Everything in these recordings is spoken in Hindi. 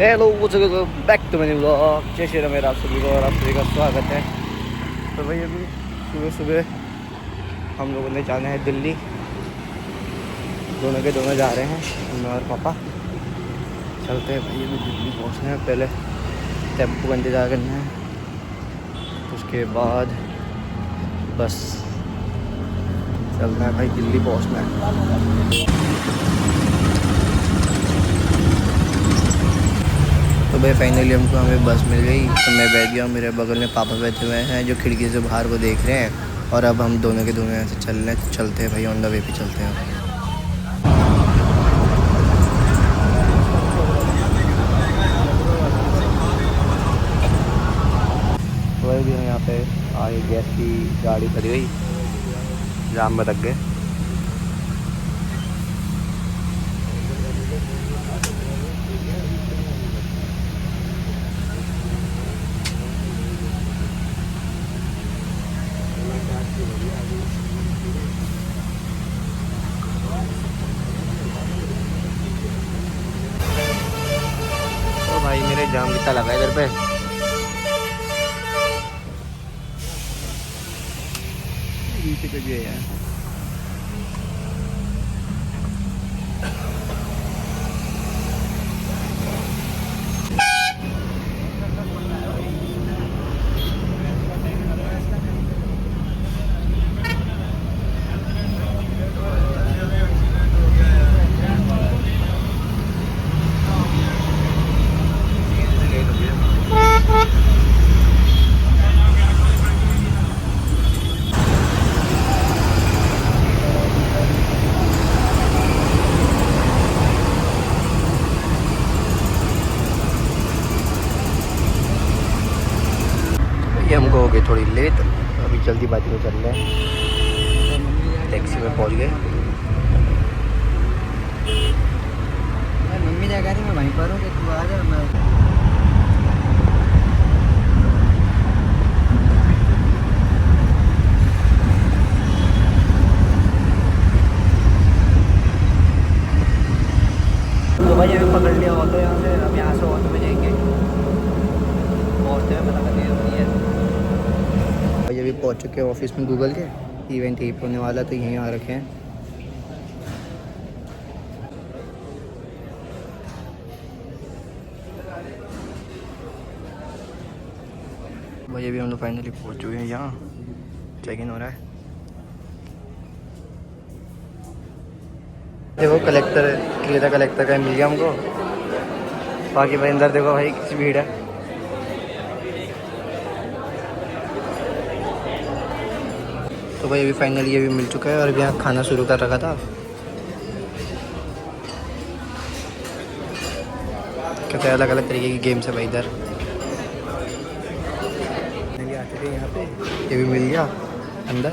हेलो बैक टू मेरी व्लॉग। जय श्री राम। मेरा आप सभी को और आप सभी का स्वागत है। तो भाई अभी सुबह सुबह हम लोगों ने जाना है दिल्ली। दोनों के दोनों जा रहे हैं, मैं और पापा। चलते हैं भाई, अभी दिल्ली पहुंचना है। पहले टेम्पो का इंतज़ार करना है, उसके बाद बस चलना है भाई, दिल्ली पहुंचना है। तो भाई फाइनली हमें बस मिल गई। तो मैं बैठ गया हूँ, मेरे बगल में पापा बैठे हुए हैं जो खिड़की से बाहर को देख रहे हैं। और अब हम दोनों के दोनों ऐसे चलते हैं भाई, ऑन द वे पे चलते हैं। तो भाई भी हम यहाँ पे आगे गैस की गाड़ी खड़ी हुई, जाम में लग गए। तो भाई मेरे जाम कितना लगा इधर पे। नीचे पे भी है। ये हमको हो गई थोड़ी लेट, अभी जल्दीबाजी में चल रहे हैं। टैक्सी में पहुंच गए। मम्मी ने कहा मैं वहीं पर हूँ कि तू आ जा। मैं तो भाई अभी पकड़ लिया ऑटो यहाँ से। अब यहाँ से ऑटो में जाएंगे, पहुँचते हैं पता करनी होती है। भाई अभी पहुँच चुके हैं ऑफिस में। गूगल के इवेंट यहीं होने वाला, तो यहीं आ रखे हैं। भाई अभी हम लोग फाइनली पहुँच चुके हैं यहाँ। चेक इन हो रहा है। देखो कलेक्टर, क्लियर कलेक्टर का मिल गया हमको। बाकी भाई अंदर देखो भाई किसी भीड़ है। तो भाई अभी फाइनली ये भी मिल चुका है और अभी यहाँ खाना शुरू कर रखा था। क्योंकि अलग अलग तरीके की गेम्स है भाई इधर। आ चुके हैं यहाँ पे, ये भी मिल गया अंदर।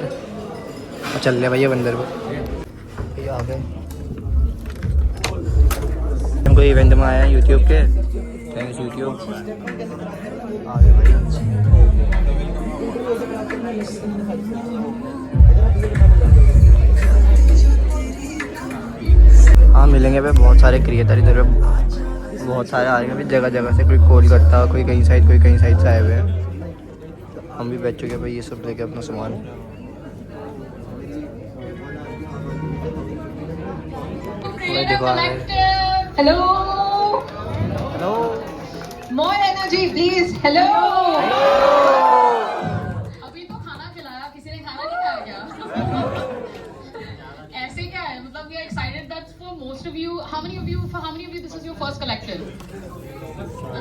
और चल रहे भाई अब अंदर को। ये आ गए। हमको इवेंट में आया है यूट्यूब के, थैंक्स यूट्यूब। आ गए भाई। हाँ मिलेंगे भाई, बहुत सारे क्रिएटर इधर पे, बहुत सारे आ रहे हैं भाई जगह जगह से। कोई कोलकाता, कोई कहीं साइड, कोई कहीं साइड से आए हुए हैं। हम भी बैठ चुके हैं भाई, ये सब लेके अपना सामान। देखो आ रहे हैं। Hello hello, more energy please. Hello अभी तो खाना खिलाया, किसी ने खाना नहीं खाया क्या? ऐसे क्या है, मतलब we are excited that for most of you, how many of you this is your first collection?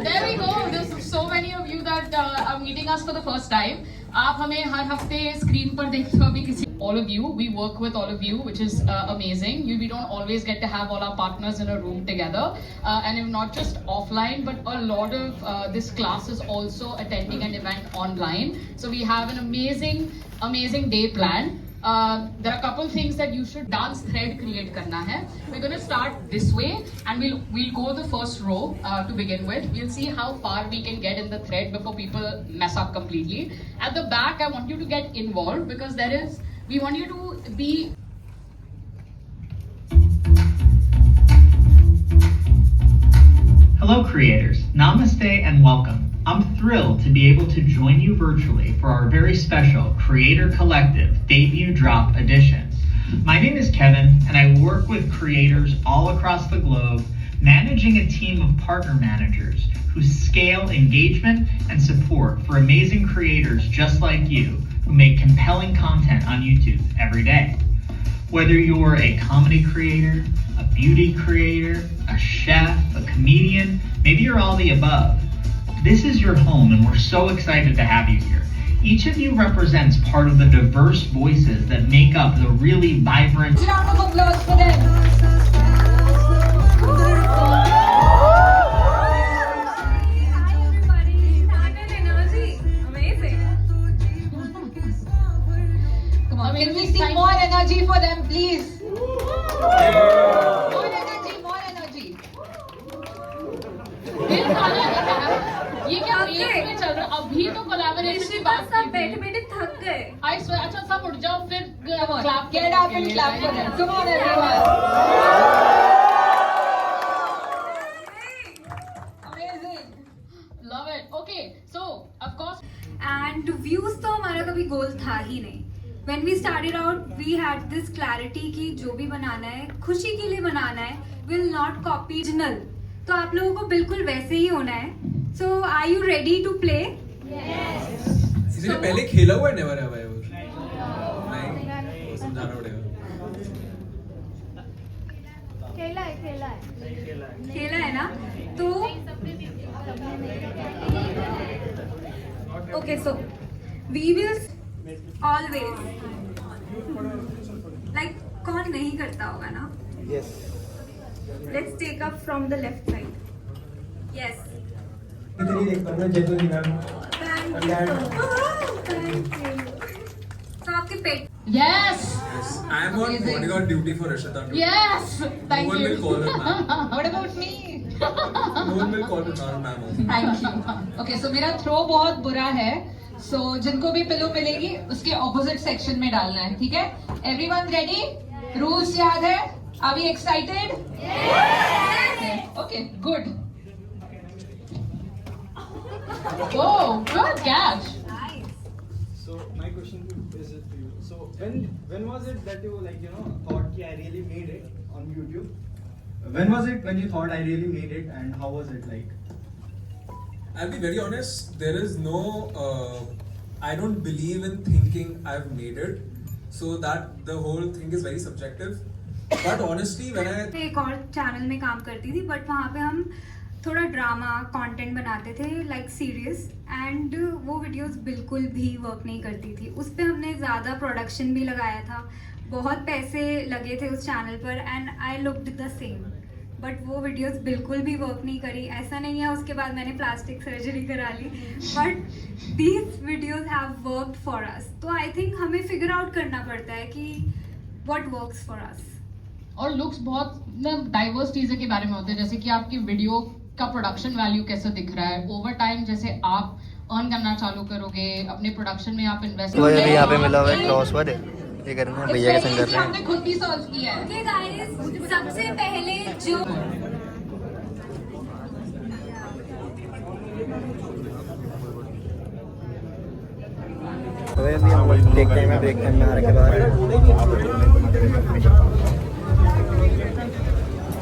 There we go. There's so many of you that are meeting us for the first time. आप हमें हर हफ्ते स्क्रीन पर देखते हो अभी किसी। All of you, we work with all of you, which is amazing. We don't always get to have all our partners in a room together, and if not just offline, but a lot of this class is also attending an event online. So we have an amazing day planned. There are a couple things that you should dance thread create करना है. We're going to start this way and we'll go the first row to begin with. We'll see how far we can get in the thread before people mess up completely. At the back, I want you to get involved because we want you to be. Hello creators, namaste and welcome. I'm thrilled to be able to join you virtually for our very special Creator Collective Debut Drop Edition. My name is Kevin and I work with creators all across the globe, managing a team of partner managers who scale engagement and support for amazing creators just like you who make compelling content on YouTube every day. Whether you're a comedy creator, a beauty creator, a chef, a comedian, maybe you're all the above. This is your home and we're so excited to have you here. Each of you represents part of the diverse voices that make up the really vibrant... Round of applause for them. Hi everybody, that energy, amazing. Come on, can we see more energy for them, please? More energy, more energy. दिल खाना नहीं था। ये क्या रेस में चल रहा है? अभी तो कोलैबोरेशन की बात सब बैठे बैठे थक गए। आई स्वेयर, अच्छा सब उठ जाओ फिर clap Get up and clap for them. Come on everyone. Amazing. Love it. Okay so of course And views तो हमारा कभी गोल था ही नहीं. When we started out, we had this clarity कि जो भी बनाना है, खुशी के लिए बनाना है, will not copy original. तो आप लोगों को बिल्कुल वैसे ही होना है. So are you ready to play? किसी ने पहले खेला हुआ है नेवर हैव आई एवर? नहीं, समझाना पड़ेगा। खेला है ना? तो okay, so we will always like कौन नहीं करता होगा ना? Yes. Let's take up from the left side. Yes. इतनी देख पाऊंगा genuinely ma'am. Thank you. Thank you. So आपके पेट yes I am on bodyguard duty for Rishita. Yes No thank one you will call her ma'am. What about me? No one will call her ma'am. Thank you. Okay, so मेरा थ्रो बहुत बुरा है. So जिनको भी पिलो मिलेगी उसके ऑपोजिट सेक्शन में डालना है, ठीक है? Everyone ready? Rules याद है? Are we excited? Yes. Okay, good. Oh, good catch. So my question is to you. So when was it that you thought कि I really made it on YouTube? When was it when you thought I really made it, and how was it like? I'll be very honest. There is no. I don't believe in thinking I've made it. So that the whole thing is very subjective. But honestly, when I एक और चैनल में काम करती थी, बट वहाँ पे हम थोड़ा ड्रामा कंटेंट बनाते थे, लाइक सीरियस, एंड वो वीडियोस बिल्कुल भी वर्क नहीं करती थी. उस पर हमने ज़्यादा प्रोडक्शन भी लगाया था, बहुत पैसे लगे थे उस चैनल पर, and I looked the same, but वो वीडियोस बिल्कुल भी वर्क नहीं करी. ऐसा नहीं है उसके बाद मैंने प्लास्टिक सर्जरी करा ली, but these videos have worked for us. तो आई थिंक हमें फिगर आउट करना पड़ता है कि व्हाट वर्क्स फॉर अस. और लुक्स बहुत डाइवर्स चीज़ों के बारे में होते हैं, जैसे कि आपकी वीडियो का प्रोडक्शन वैल्यू कैसे दिख रहा है ओवर टाइम. जैसे आप अर्न करना चालू करोगे अपने प्रोडक्शन में, आप इन्वेस्ट वो भी यहाँ पे मिला हुआ है क्रॉसवर्ड है, ये करना है भैया के संग कर रहे हैं. हमने खुद भी सॉल्व किया है. ओके गाइस, सबसे पहले जो अभी हम लोग ब्रेक टाइम में आ रखे बाहर.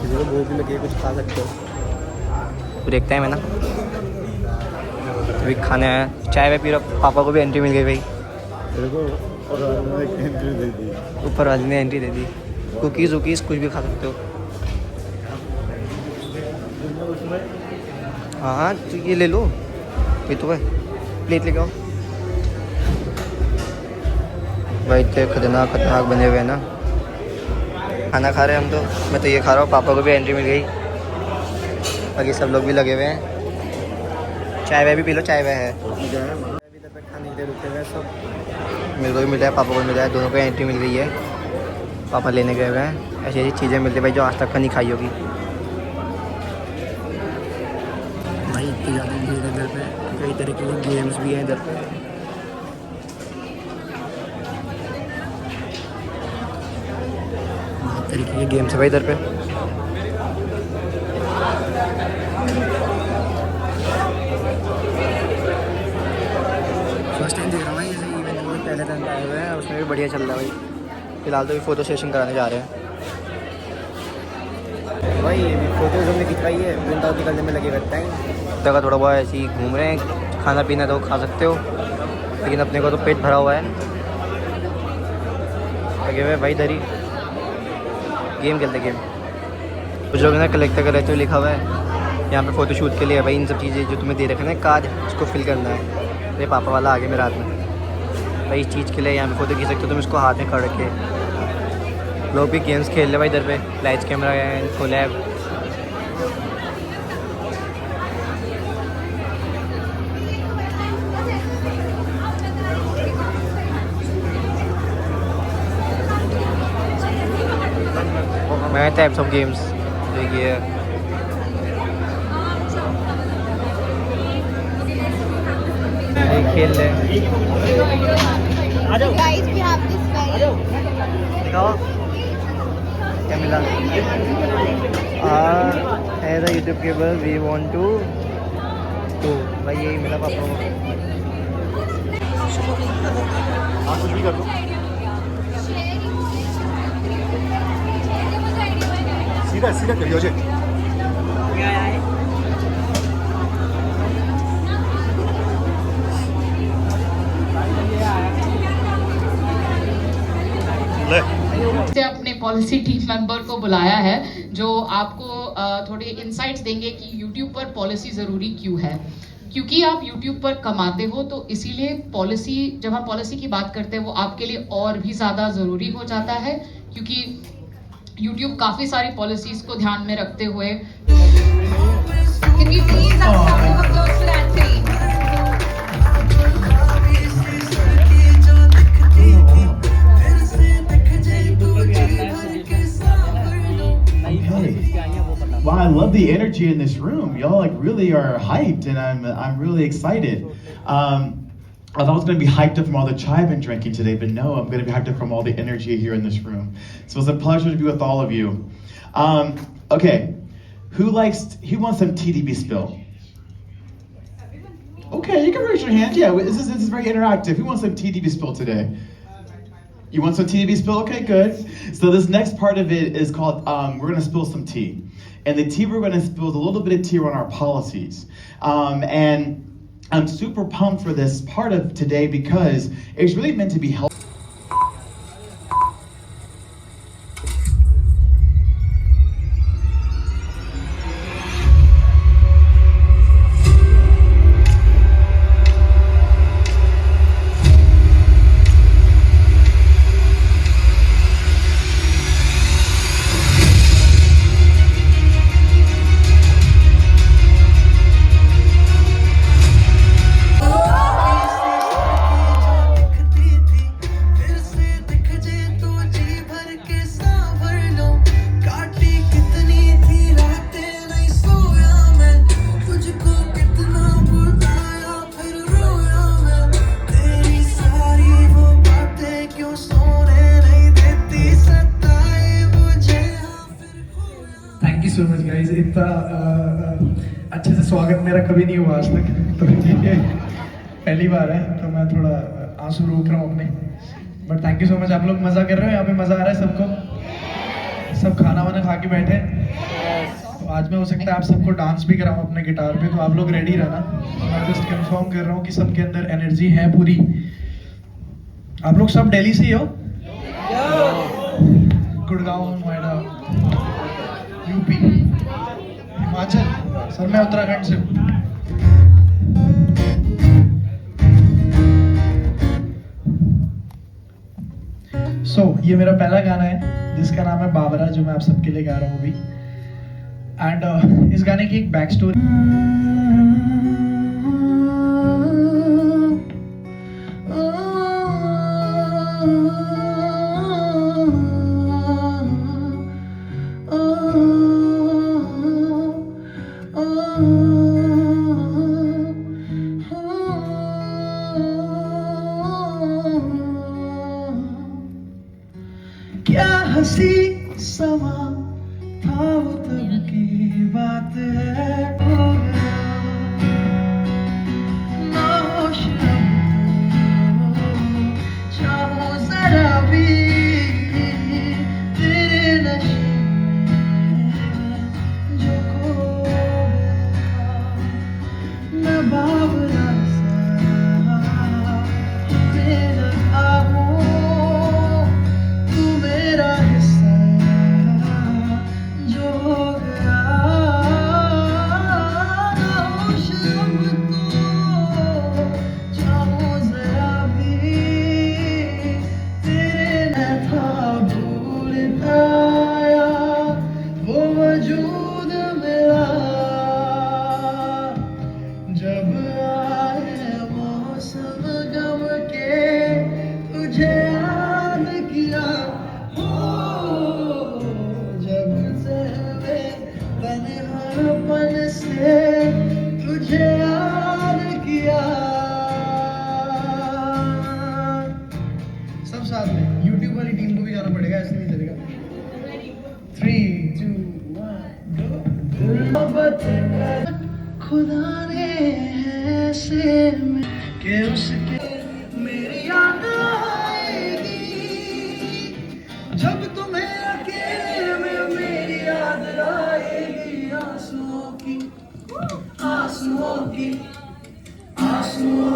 किसी को भूख लगी कुछ खा सकते हो. ब्रेक टाइम है ना, अभी खाने आया, चाय वाय पी रहा. पापा को भी एंट्री मिल गई भाई, ऊपर वाले ने एंट्री दे दी. कुकीज़ वुकीज़ कुछ भी खा सकते हो. हाँ तो ये ले लो, ये तो है. प्लेट लेके आओ भाई. इतने खतरनाक बने हुए हैं ना. खाना खा रहे हैं हम तो, मैं तो ये खा रहा हूँ. पापा को भी एंट्री मिल गई, बाकी सब लोग भी लगे हुए हैं. चाय वाय भी पी लो, चाय वाय है. खाने के लिए रुके हुए हैं सब. मेरे को भी मिला है, पापा को भी मिला है, दोनों को एंट्री मिल गई है. पापा लेने गए हुए हैं. ऐसी ऐसी चीज़ें मिलती है भाई जो आज तक नहीं खाई होगी भाई. इतनी ज़्यादा भीड़ है इधर पे, कई तरह के गेम्स भी हैं इधर पे. बहुत तरीके के गेम्स है भाई इधर पे. फर्स्ट टाइम देख रहा हूँ भाई जैसे इवेंट में पहले दिन आए हुए हैं, उसमें भी बढ़िया चल रहा है भाई। फिलहाल तो भी फ़ोटो सेशन कराने जा रहे हैं भाई। ये भी फोटोज हमने खिंचवाई है, प्रिंट आउट निकलने में लगे रहता है। जगह थोड़ा बहुत ऐसे ही घूम रहे हैं, खाना पीना तो खा सकते हो, लेकिन अपने को तो पेट भरा हुआ है। लगे हुए भाई इधर ही गेम खेलते गेम। कुछ लोग ना कलेक्ट कर रहे थे, लिखा हुआ है यहाँ पे फ़ोटो शूट के लिए भाई इन सब चीज़ें जो तुम्हें दे रखे ना कार्ड, उसको फिल करना है। मेरे पापा वाला आगे मेरे हाथ में भाई, इस चीज़ के लिए यहाँ पे फ़ोटो खींच सकते हो तुम इसको हाथ में खड़ के। लोग भी गेम्स खेल रहे भाई इधर पे, लाइट्स कैमरा है, फुल है। मैं टाइप्स ऑफ गेम्स देखिए खेल ले। Guys, we have this very दिखाओ क्या मिला। As a YouTube cable we want to भाई यही मिला पापा को। आप कुछ भी कर दो। सीधा सीधा करियो जी। से अपने पॉलिसी टीम मेंबर को बुलाया है जो आपको थोड़े इनसाइट्स देंगे कि YouTube पर पॉलिसी ज़रूरी क्यों है। क्योंकि आप YouTube पर कमाते हो तो इसीलिए पॉलिसी, जब हम पॉलिसी की बात करते हैं वो आपके लिए और भी ज़्यादा ज़रूरी हो जाता है, क्योंकि YouTube काफ़ी सारी पॉलिसीज़ को ध्यान में रखते हुए। Can we please have some of applause for Anthony? Wow, I love the energy in this room. Y'all like really are hyped, and I'm really excited. I thought I was going to be hyped up from all the chai I've been drinking today, but no, I'm going to be hyped up from all the energy here in this room. So it's a pleasure to be with all of you. Okay, who wants some TDB spill? Okay, you can raise your hand. Yeah, this is very interactive. Who wants some TDB spill today? You want some TDB spill? Okay, good. So this next part of it is called, we're going to spill some tea. And the tea we're going to spill is a little bit of tea on our policies. And I'm super pumped for this part of today because it's really meant to be helpful. So much guys, इतना अच्छे से स्वागत मेरा कभी नहीं हुआ आज तक, तो ये पहली बार है, तो मैं थोड़ा आंसू रोक रहा हूँ अपने। But thank you so much, आप लोग मज़ा कर रहे हो, यहाँ पे मज़ा आ रहा है सबको, सब खाना वाना खा के बैठे। तो आज में हो सकता है आप सबको डांस भी कराऊँ अपने गिटार पे, तो आप लोग रेडी रहना। मैं जस्ट कंफर्म कर रहा हूँ कि सबके अंदर एनर्जी है पूरी। आप लोग सब दिल्ली से ही हो? गुड़गांव, नोएडा, यूपी, हिमाचल, सर मैं उत्तराखंड से हूँ। ये मेरा पहला गाना है जिसका नाम है बाबरा, जो मैं आप सबके लिए गा रहा हूँ अभी। एंड इस गाने की एक बैक स्टोरी। क्या हंसी समा था वो तब की बात है, हो गया खुदा ने ऐसे के उसके मेरी याद आएगी जब तुम्हें अकेले में मेरी याद आएगी आंसुओं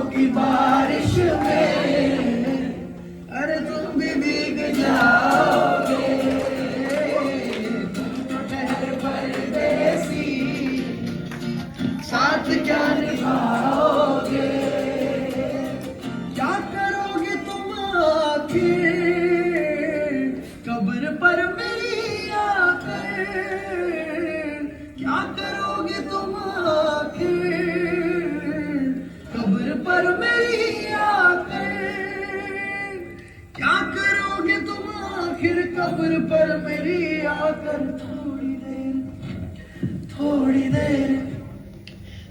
की बारिश में अरे तुम भी भीग जाओगे तुम तो ठहर परदेसी साथ क्या निभाओगे क्या करोगे तुम आखिर कब्र पर मेरी आकर क्या करोगे तुम आखिर कब्र पर मेरी आकर क्या करोगे तुम आखिर कब्र पर मेरी आकर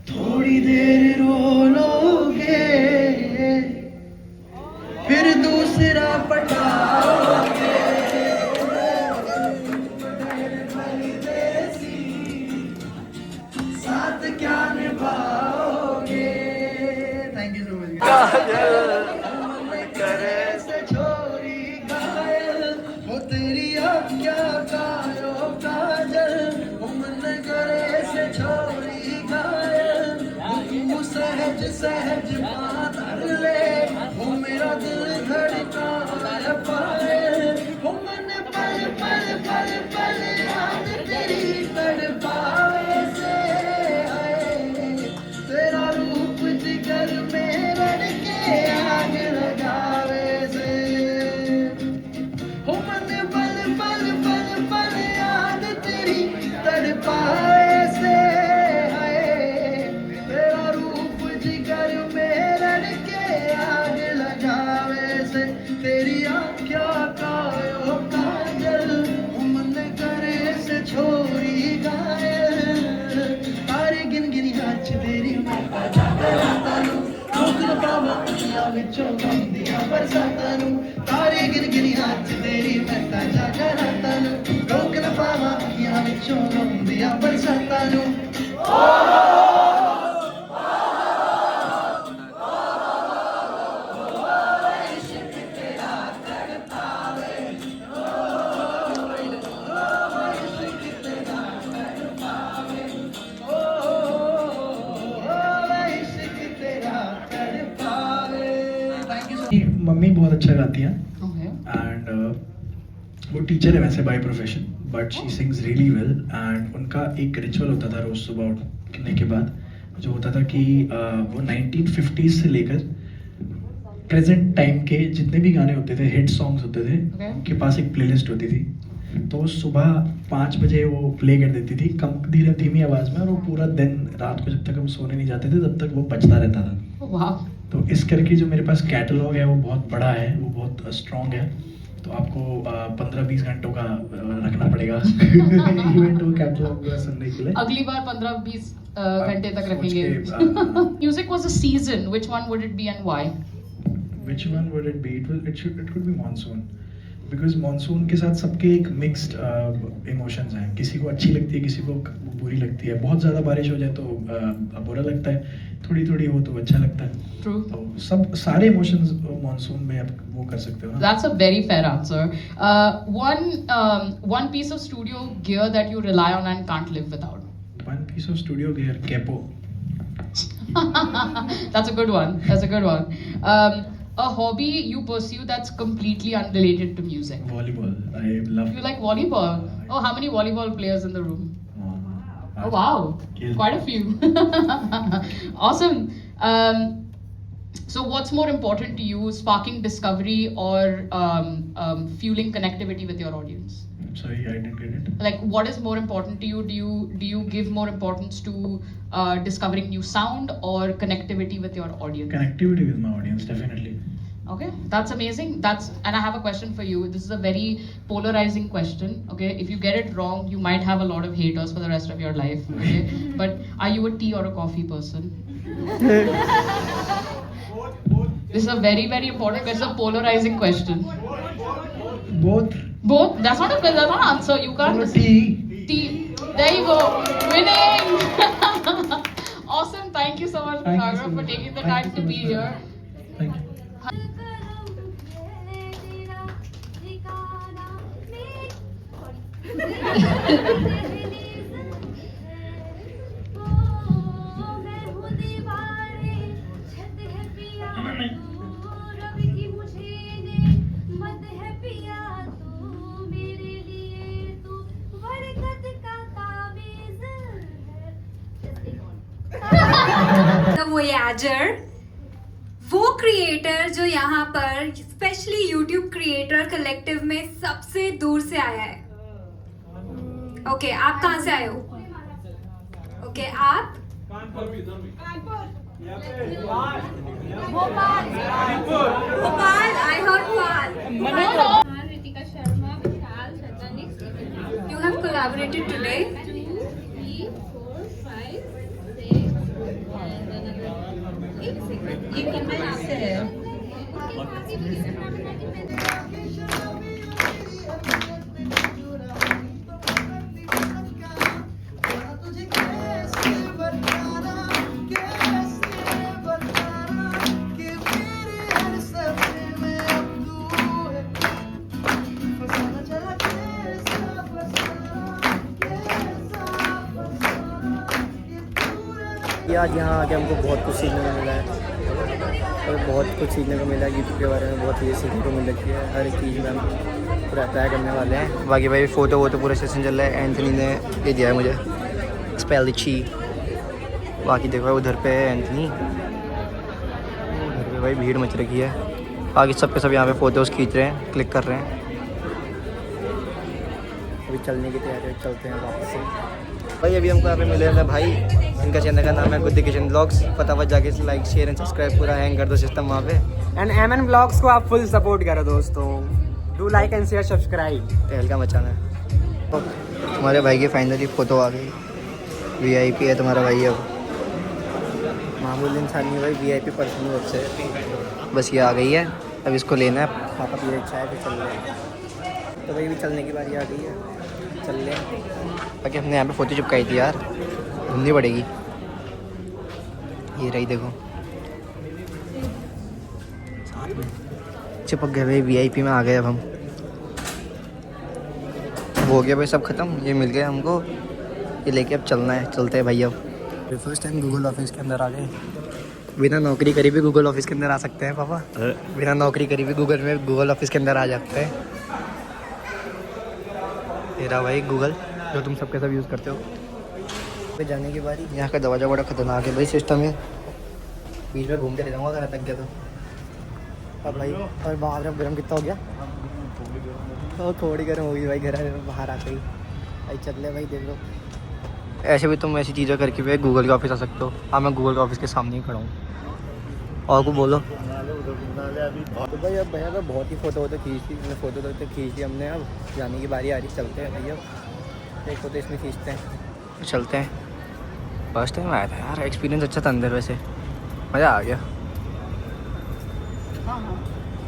थोड़ी देर रो लोगे फिर दूसरा पटाओगे साथ क्या निभाओगे थैंक यू सो मच करे से छोरी घायल वो तेरी क्या कायो काजल वो मन करे से छोरी घायल वो सहज सहज मातर ले वो मेरा दिल धड़का पाए वो मन पल पल पल पल याद तेरी तड़पावे से तेरा रूप जिगर में रड़ के आग लगावे से हो मन पल पल पल पल याद तेरी तड़पावे से तेरा रूप जिगर में रड़ के आग लगावे से तेरी आँखिया कायो काजल मन करे से छोरी घायल तारे गिन गिनी हाथ तेरी माता जाता नू रोक न पावा अखियां विचों गंदियां बरसातां नू तारे गिन गिनी हाथ तेरी माता जाता नू रोक न पावा अखियां विचों गंदियां बरसातां नू मम्मी बहुत अच्छा गाती हैं एंड वो टीचर है वैसे by profession but she sings really well and उनका एक रिचुअल होता था रोज सुबह उठने के बाद जो होता था कि वो 1950s से लेकर प्रेजेंट टाइम के जितने भी गाने होते थे हिट सॉन्ग्स होते थे उनके पास एक प्लेलिस्ट होती थी तो सुबह 5 बजे वो प्ले कर देती थी कम धीमी आवाज़ में और वो पूरा दिन रात को जब तक हम सोने नहीं जाते थे तब तक वो बजता रहता था तो इस करके जो मेरे पास कैटलॉग है वो बहुत बड़ा है वो बहुत स्ट्रॉन्ग है तो आपको 15-20 घंटों का रखना पड़ेगा इवेंट को कैटलॉग सुनने के लिए अगली बार 15-20 घंटे तक रखेंगे music was a season which one would it be and why which one would it be it could be monsoon because monsoon के साथ सबके एक मिक्स्ड इमोशंस हैं किसी को अच्छी लगती है किसी को बुरी लगती है बहुत ज़्यादा बारिश हो जाए तो बुरा लगता है थोड़ी थोड़ी हो तो अच्छा लगता है True. तो सब सारे इमोशंस मॉनसून में आप वो कर सकते हो ना That's a very fair answer. One piece of studio gear that you rely on and can't live without. One piece of studio gear, capo. That's a good one. That's a good one. A hobby you pursue that's completely unrelated to music. Volleyball. I love. You like volleyball? Oh, how many volleyball players in the room? Oh wow, quite a few. Awesome. So what's more important to you, sparking discovery or fueling connectivity with your audience? Sorry, I didn't get it. Like, what is more important to you? Do you give more importance to discovering new sound or connectivity with your audience? Connectivity with my audience, definitely. Okay, that's amazing. And I have a question for you. This is a very polarizing question. Okay, if you get it wrong, you might have a lot of haters for the rest of your life. Okay, but are you a tea or a coffee person? This is a very, very important. It's a polarizing question. Both. Both? That's not an answer. You can't. Tea. Tea. There you go. Winning. Thank you so Saurav, for much. taking the Thank time you to so be much. here. Thank you. The Voyager, वो क्रिएटर जो यहाँ पर स्पेशली यूट्यूब क्रिएटर कलेक्टिव में सबसे दूर से आया है। ओके, आप कहाँ से आए हो? ओके, आप Bhopal, I heard Bhopal. Ritika Sharma, Vishal, Satanix, You have collaborated today. 2, 3, 4, 5, 6, and another. एक second. ये कितना नाम से है? ये आज यहाँ आके हमको बहुत कुछ सीखने को मिला है और बहुत कुछ सीखने को मिला है। यूट्यूब के बारे में बहुत चीज़ें सीखने को मिल रही है। हर एक चीज़ में हम पूरा अप्लाई करने वाले हैं। बाकी भाई फ़ोटो वो तो पूरा सेशन चल रहा है। एंथनी ने ये दिया है मुझे स्पेलिची। बाकी देखो उधर पे है एंथनी, उधर पे भाई भीड़ मच रखी है। बाकी सब के सब यहाँ पे फ़ोटोज़ खींच रहे हैं, क्लिक कर रहे हैं। अभी चलने की तैयारी है, चलते हैं वापस से। भाई अभी हमको यहाँ पे मिले हैं भाई, इनका चैनल का नाम है गुड्डी किचन ब्लॉग्स। फटाफट जाके लाइक शेयर एंड सब्सक्राइब पूरा हैंग कर दो सिस्टम वहाँ पे। एंड MN ब्लॉग्स को आप फुल सपोर्ट करो दोस्तों, do like and share subscribe. तहलका मचाना है। तो हमारे भाई की फाइनली फ़ोटो आ गई। VIP है तुम्हारा भाई। अब मामूली इंसान नहीं भाई, VIP पर्सन हूँ अब से। बस ये आ गई है, अब इसको लेना है। पापा पी चाय पे चल रहे हैं, तो भाई भी चलने की बारी आ गई है, चल रहे हैं। बाकी हमने यहाँ पे फ़ोटो चिपकाई थी यार, घूमनी पड़ेगी। ये रही देखो, साथ में चिपक गए भाई। VIP में आ गए अब हम। हो गया भाई सब ख़त्म, ये मिल गया हमको, ये लेके अब चलना है। चलते हैं भाई। अब फर्स्ट टाइम गूगल ऑफिस के अंदर आ गए। बिना नौकरी करी भी गूगल ऑफिस के अंदर आ सकते हैं पापा। बिना नौकरी करी भी गूगल ऑफिस के अंदर आ जाते हैं। तेरा भाई गूगल जो तुम सबके सब यूज़ करते हो। पे जाने की बारी। यहाँ का दरवाजा बड़ा खतरनाक है भाई, सिस्टम है। बीच में घूमते रह जाऊँगा अगर अटक गया तो। अब भाई और बाहर गर्म कितना हो गया, और थोड़ी गर्म होगी भाई घर बाहर आके ही। भाई चल ले भाई, देख लो। ऐसे भी तुम ऐसी चीज़ें करके भी गूगल के ऑफिस आ सकते हो। हाँ मैं गूगल के ऑफिस के सामने ही खड़ा हूँ। और को बोलो तो भाई। अब भैया बहुत ही फ़ोटो खींच ली, फ़ोटो तो खींच ली हमने। अब जाने की बारी आ रही, चलते हैं भैया। एक फ़ोटो इसमें खींचते हैं, चलते हैं। फर्स्ट टाइम आया था यार, एक्सपीरियंस अच्छा था अंदर, वैसे मज़ा आ गया।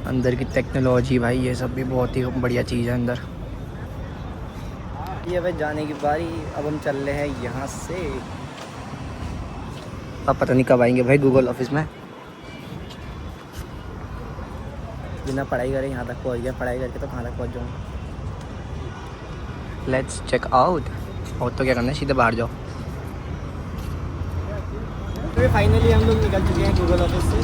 अंदर की टेक्नोलॉजी भाई, ये सब भी बहुत ही बढ़िया चीज़ है अंदर। ये भाई जाने की बारी। अब हम चल रहे हैं यहाँ से। अब पता नहीं कब आएंगे भाई गूगल ऑफिस में। बिना पढ़ाई करे यहाँ तक पहुँच गया, पढ़ाई करके तो कहाँ तक पहुँच जाऊँगा। Let's check out. और तो क्या करना है, सीधे बाहर जाओ। तो फाइनली हम लोग निकल चुके हैं गूगल ऑफिस से।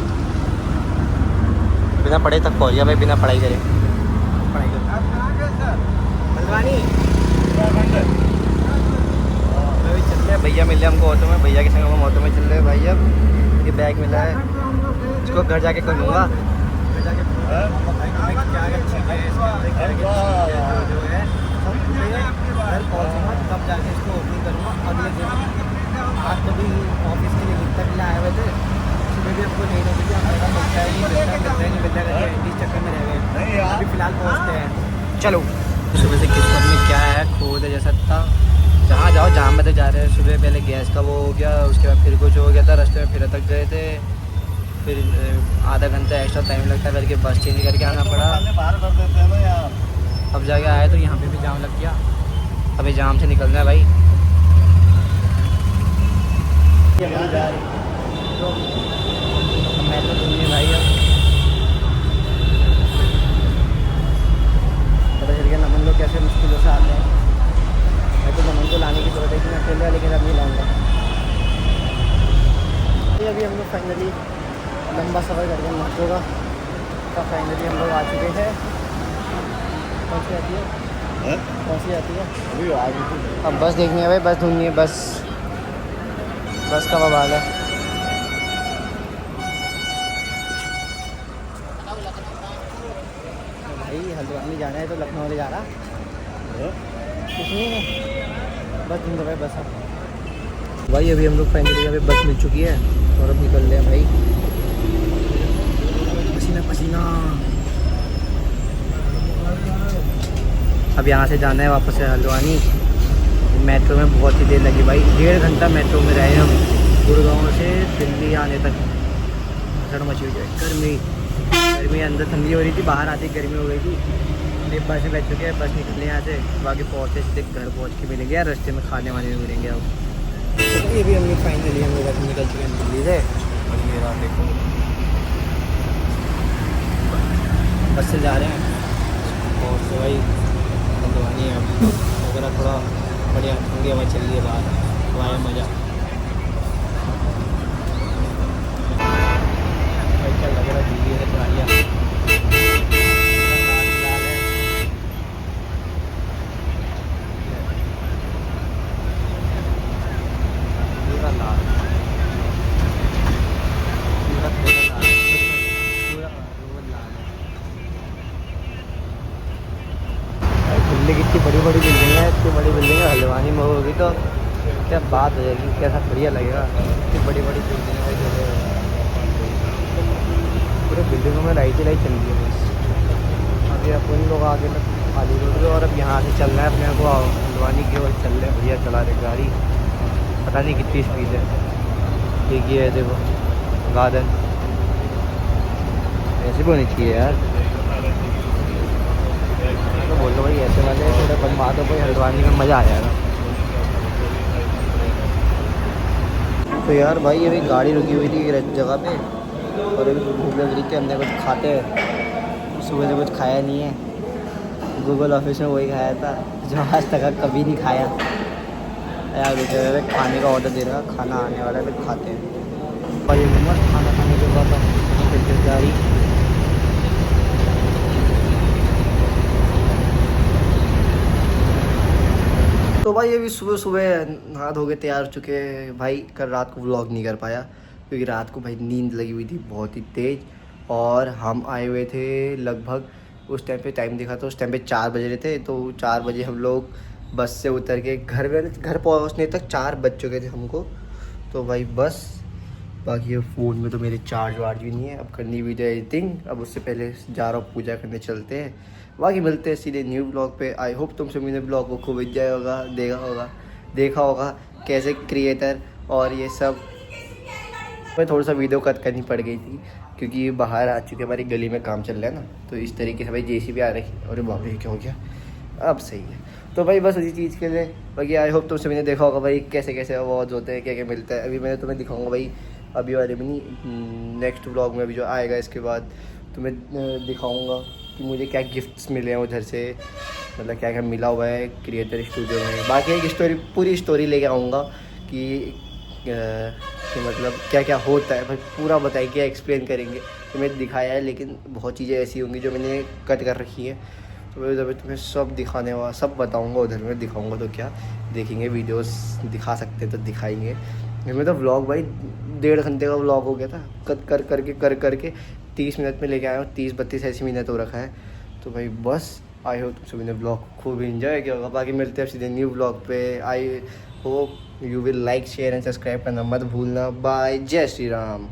बिना पढ़े तक पहुँच गया भाई, बिना पढ़ाई करे। पढ़ाई कर चल रहे हैं। भैया मिल रहे हमको ऑटो में, भैया के संग हम ऑटो में चल रहे हैं भाई। अब ये बैग मिला है, इसको घर जाके खोलूँगा। घर जाके घर पहुँचूँगा तब जाके इसको ओपनिंग करूँगा अगले दिन। आज तो भी ऑफिस के लिए लिखता के लिए आए हुए थे, सुबह भी हमको नहीं मिली। हमारा मिलता है नहीं मिलता करके इस चक्कर में रह गए। अभी फ़िलहाल पहुँचते हैं, चलो। सुबह से किस्मत में क्या है, खोद है जैसा था। जहाँ जाओ जाम में तो जा रहे हैं। सुबह पहले गैस का वो हो गया, उसके बाद फिर कुछ हो गया था, रास्ते में फिर अटक गए थे। फिर आधा घंटा एक्स्ट्रा टाइम लगता है करके बस चेंज करके आना पड़ा। अब जाके आए तो यहाँ पे भी जाम लग गया। अभी जाम से निकलना है भाई। मेट्रो ढूंढने भाई अब पता चल गया नमन लोग कैसे मुश्किलों से आते हैं। मैं तो नमन को लाने की जरूरत है कि मैं अकेले, लेकिन अब नहीं लाऊंगा। अभी हम लोग फाइनली लंबा सफ़र करके मेट्रो का फाइनली हम लोग आ चुके हैं। कौन सी आती है? कौन सी आती है? अभी आ गई। अब बस देखनी है भाई, बस ढूंढनी है। बस का बवाल है। भाई हल्द्वानी जाना है तो लखनऊ ले जा रहा कुछ नहीं है, बस ढूंढो भाई बस। भाई अभी हम लोग फाइनली यहाँ पे बस मिल चुकी है और अब निकल रहे हैं भाई। पसीना पसीना। अब यहाँ से जाना है वापस से हल्द्वानी। मेट्रो में बहुत ही देर लगी भाई, 1.5 घंटा मेट्रो में रहे हम, गुड़गांव से दिल्ली आने तक। ठंड मची हुई है, गर्मी अंदर ठंडी हो रही थी, बाहर आती गर्मी हो गई थी। फिर बस में बैठ चुके हैं, बस निकलने यहाँ से, बाकी पहुँचे सीधे घर पहुँच के मिलेंगे, रास्ते में खाने वाने में मिलेंगे। अब ये भी हम लोग फाइनली हम लोग निकल चुके हैं दिल्ली से। और ये रहा देखो, बस से जा रहे हैं और तो भाई हल्द्वानी है वगैरह। थोड़ा बढ़िया ठंडी हवा चल रही है बाहर, तो आया मज़ा। भाई क्या लग रहा है दिल्ली से गाड़ियाँ कितनी बड़ी बड़ी बिल्डिंग है, इतनी बड़ी बिल्डिंग है। हल्द्वानी में होगी तो क्या बात हो जाएगी, कैसा बढ़िया लगेगा। इतनी बड़ी बड़ी बिल्डिंग है, पूरे बिल्डिंगों में लाइट ही लाइट चल रही है बस। अभी अपन लोग आगे तक खाली रोड पे, और अब यहाँ से चलना है अपने को हल्द्वानी की ओर चल रहे हैं। भैया चला रहे गाड़ी, पता नहीं कितनी स्पीड है। देखिए देखो गार्डन, ऐसे भी होनी चाहिए यार। तो बोलो भाई ऐसे वाले थोड़े बनवा दो भाई, हल्द्वानी में मज़ा आ जाएगा। तो यार भाई अभी गाड़ी रुकी हुई थी एक जगह पे, और अभी भूख लग रही थी, हमने कुछ खाते हैं। सुबह से कुछ खाया नहीं है, गूगल ऑफिस में वही खाया था जो आज तक कभी नहीं खाया यार। बेचारे खाने का ऑर्डर दे रहा, खाना आने वाला है, फिर खाते हैं। और ये मस्त खाना खाने के बाद फिर गाड़ी। तो भाई अभी सुबह सुबह नहा धो के तैयार हो चुके हैं भाई। कल रात को व्लॉग नहीं कर पाया क्योंकि रात को भाई नींद लगी हुई थी बहुत ही तेज़, और हम आए हुए थे लगभग, उस टाइम पे टाइम देखा तो उस टाइम पे 4 बज रहे थे। तो 4 बजे हम लोग बस से उतर के घर पहुंचने तक 4 बज चुके थे हमको। तो भाई बस बाकी फ़ोन में तो मेरे चार्ज वार्ज भी नहीं है। अब करनी वीडियो एडिटिंग, अब उससे पहले जा रहा हूँ पूजा करने, चलते हैं। बाकी मिलते हैं सीधे न्यू ब्लॉग पे। आई होप तुम सभी ने ब्लॉग को खूब एंजॉय होगा, देखा होगा कैसे क्रिएटर और ये सब। मैं थोड़ा सा वीडियो कट करनी पड़ गई थी क्योंकि बाहर आ चुके, हमारी गली में काम चल रहा है ना, तो इस तरीके से भाई जेसीबी आ रही। और बाबा ये क्या हो गया, अब सही है। तो भाई बस उसी चीज़ के लिए बाकी आई होप तुम सभी ने देखा होगा भाई कैसे कैसे अवार्ड्स होते हैं, क्या क्या मिलता है। अभी मैंने तुम्हें दिखाऊंगा भाई, अभी वाले में नहीं, नेक्स्ट व्लॉग में अभी जो आएगा इसके बाद तुम्हें दिखाऊंगा कि मुझे क्या गिफ्ट्स मिले हैं उधर से, मतलब क्या क्या मिला हुआ है क्रिएटर स्टूडियो में। बाकी एक स्टोरी, पूरी स्टोरी लेके आऊँगा कि मतलब क्या क्या होता है भाई, पूरा बताएंगे, एक्सप्लेन करेंगे। तुम्हें दिखाया है लेकिन बहुत चीज़ें ऐसी होंगी जो मैंने कट कर रखी है, तो मैं उधर तुम्हें सब दिखाने वाला, सब बताऊँगा उधर में, दिखाऊँगा तो क्या देखेंगे, वीडियोस दिखा सकते तो दिखाएंगे। मैं तो व्लॉग भाई 1.5 घंटे का व्लॉग हो गया था, कट कर करके 30 मिनट में लेके आया हूँ, 30-32 ऐसी मिनट हो रखा है। तो भाई बस आई होप तुम सभी ने ब्लॉग खूब इंजॉय किया होगा। बाकी मिलते हैं सीधे न्यू ब्लॉग पे। I hope you will like, share and subscribe करना मत भूलना। बाय, जय श्री राम।